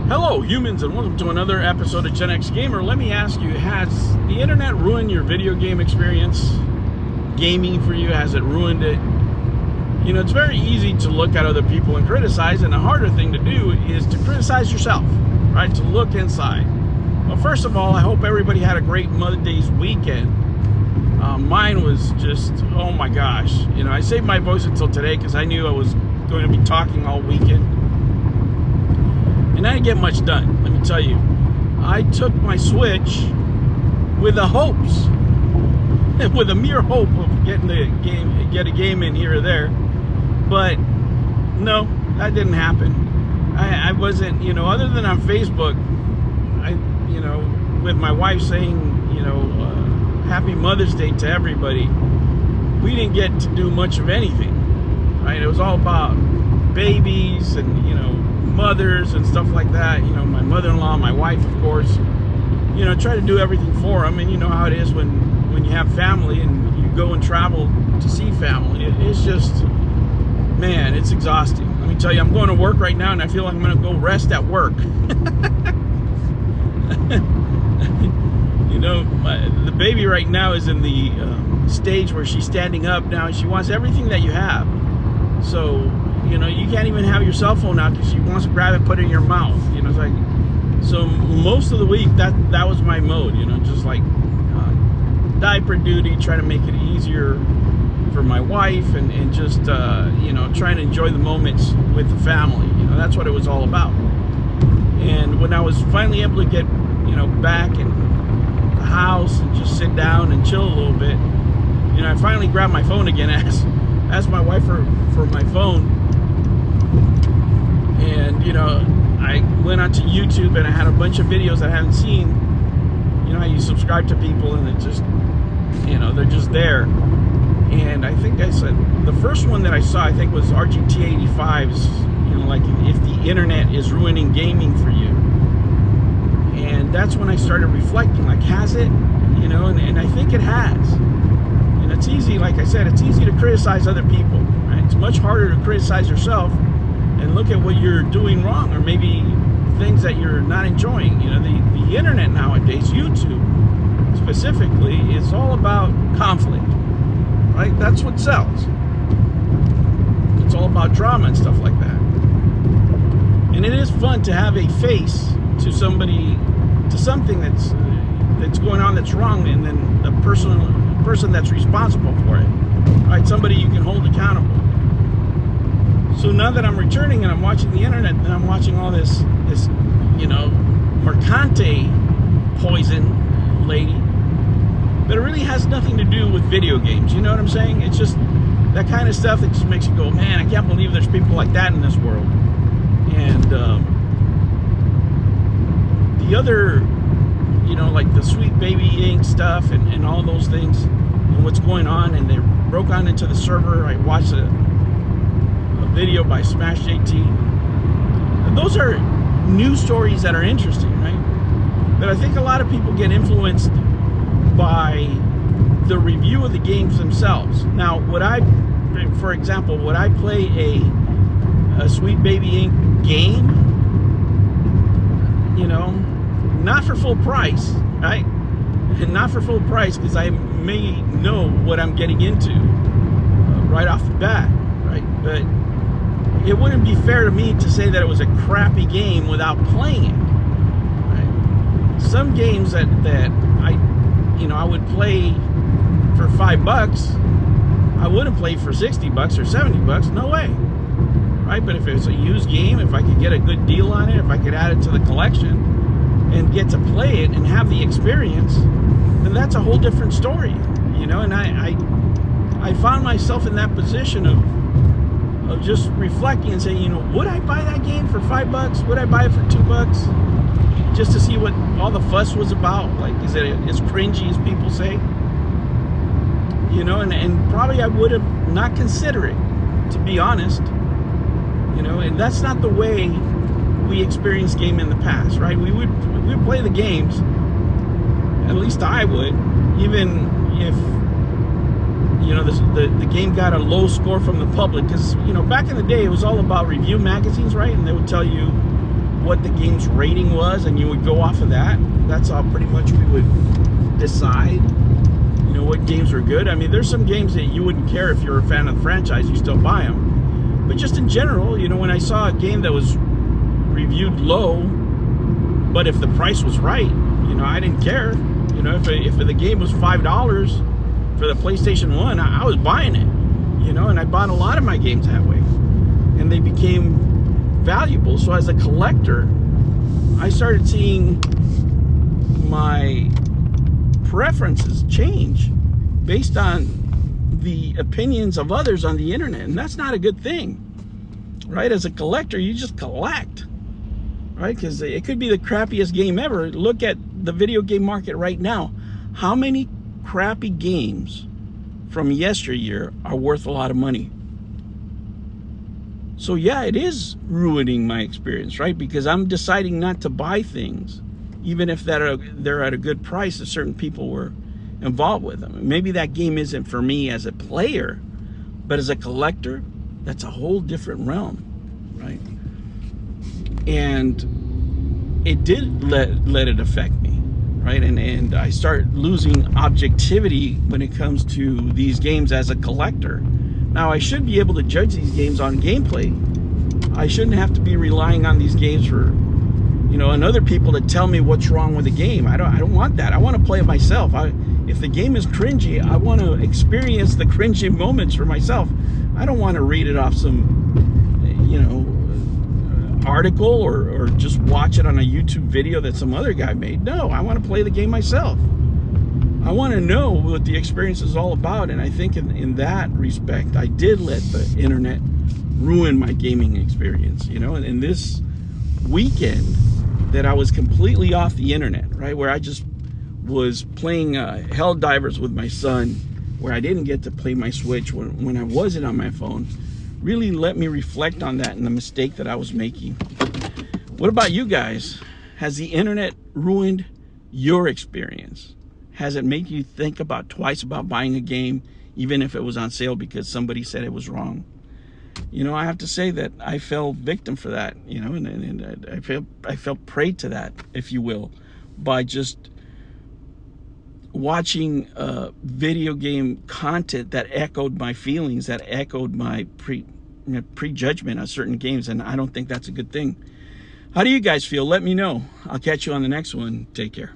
Hello humans, and welcome to another episode of Gen X Gamer. Let me ask you, has the internet ruined your video game experience? Gaming for you, has it ruined it? You know, it's very easy to look at other people and criticize, and the harder thing to do is to criticize yourself, right? To look inside. Well, first of all, I hope everybody had a great Mother's Day weekend. Mine was just, oh my gosh. You know, I saved my voice until today because I knew I was going to be talking all weekend. And I didn't get much done, let me tell you. I took my Switch with the hopes, with a mere hope of getting a game in here or there. But no, that didn't happen. I wasn't, you know, other than on Facebook, you know, with my wife saying, you know, Happy Mother's Day to everybody, we didn't get to do much of anything, right? It was all about babies and, you know, mothers and stuff like that. You know, my mother-in-law, my wife, of course, you know, try to do everything for them. And you know how it is when you have family and you go and travel to see family. It's just, man, it's exhausting. Let me tell you, I'm going to work right now and I feel like I'm going to go rest at work. You know, the baby right now is in the stage where she's standing up now and she wants everything that you have. So, you know, you can't even have your cell phone out because she wants to grab it and put it in your mouth. You know, it's like, so most of the week that was my mode, you know, just like diaper duty, trying to make it easier for my wife and just, you know, trying to enjoy the moments with the family. You know, that's what it was all about. And when I was finally able to get, you know, back in the house and just sit down and chill a little bit, you know, I finally grabbed my phone again, asked my wife for my phone. And, you know, I went onto YouTube and I had a bunch of videos I haven't seen. You know how you subscribe to people and it just, you know, they're just there. And I think I said, the first one that I saw, I think, was RGT85's, you know, like, if the internet is ruining gaming for you. And that's when I started reflecting, like, has it? You know, and I think it has. And it's easy, like I said, it's easy to criticize other people, right? It's much harder to criticize yourself and look at what you're doing wrong, or maybe things that you're not enjoying. You know, the internet nowadays, YouTube specifically, is all about conflict, right? That's what sells. It's all about drama and stuff like that. And it is fun to have a face to somebody, to something that's going on that's wrong, and then the person that's responsible for it, right? Somebody you can hold accountable. So now that I'm returning and I'm watching the internet and I'm watching all this, you know, Mercante poison lady, but it really has nothing to do with video games. You know what I'm saying? It's just that kind of stuff that just makes you go, man, I can't believe there's people like that in this world. And the other, you know, like the Sweet Baby Inc. stuff and all those things and what's going on, and they broke on into the server. I watched a video by Smash JT. And those are news stories that are interesting, right? But I think a lot of people get influenced by the review of the games themselves. Now, for example, would I play a Sweet Baby Inc. game? You know, not for full price, right? And not for full price because I may know what I'm getting into right off the bat, right? But it wouldn't be fair to me to say that it was a crappy game without playing it, right? Some games that I would play for $5, I wouldn't play for $60 or $70. No way, right? But if it's a used game, if I could get a good deal on it, if I could add it to the collection and get to play it and have the experience, then that's a whole different story, you know. And I found myself in that position of just reflecting and saying, you know, would I buy that game for $5? Would I buy it for $2? Just to see what all the fuss was about. Like, is it as cringy as people say? You know, and probably I would have not considered it, to be honest. You know, and that's not the way we experienced game in the past, right? We would play the games, at least I would, even if, you know, the game got a low score from the public, because, you know, back in the day it was all about review magazines, right? And they would tell you, what the game's rating was, and you would go off of that. That's how pretty much we would decide, you know, what games were good. I mean, there's some games that you wouldn't care if you're a fan of the franchise, you still buy them. But just in general, you know, when I saw a game that was reviewed low, but if the price was right, you know, I didn't care. You know, if the game was $5 for the PlayStation 1, I was buying it. You know, and I bought a lot of my games that way. And they became valuable. So as a collector, I started seeing my preferences change based on the opinions of others on the internet. And that's not a good thing, right? As a collector, you just collect, right? Because it could be the crappiest game ever. Look at the video game market right now. How many crappy games from yesteryear are worth a lot of money? So yeah, it is ruining my experience, right? Because I'm deciding not to buy things, even if they're at a good price that certain people were involved with them. Maybe that game isn't for me as a player, but as a collector, that's a whole different realm, right? And it did let it affect me, right? And I start losing objectivity when it comes to these games as a collector. Now, I should be able to judge these games on gameplay. I shouldn't have to be relying on these games for, you know, and other people to tell me what's wrong with the game. I don't want that. I want to play it myself. If the game is cringy, I want to experience the cringy moments for myself. I don't want to read it off some, you know, article or just watch it on a YouTube video that some other guy made. No, I want to play the game myself. I want to know what the experience is all about, and I think in that respect, I did let the internet ruin my gaming experience, you know. And this weekend that I was completely off the internet, right, where I just was playing Helldivers with my son, where I didn't get to play my Switch when I wasn't on my phone, really let me reflect on that and the mistake that I was making. What about you guys? Has the internet ruined your experience? Has it made you think about twice about buying a game, even if it was on sale because somebody said it was wrong? You know, I have to say that I fell victim for that, you know, and I felt prey to that, if you will, by just watching video game content that echoed my feelings, that echoed my prejudgment on certain games, and I don't think that's a good thing. How do you guys feel? Let me know. I'll catch you on the next one. Take care.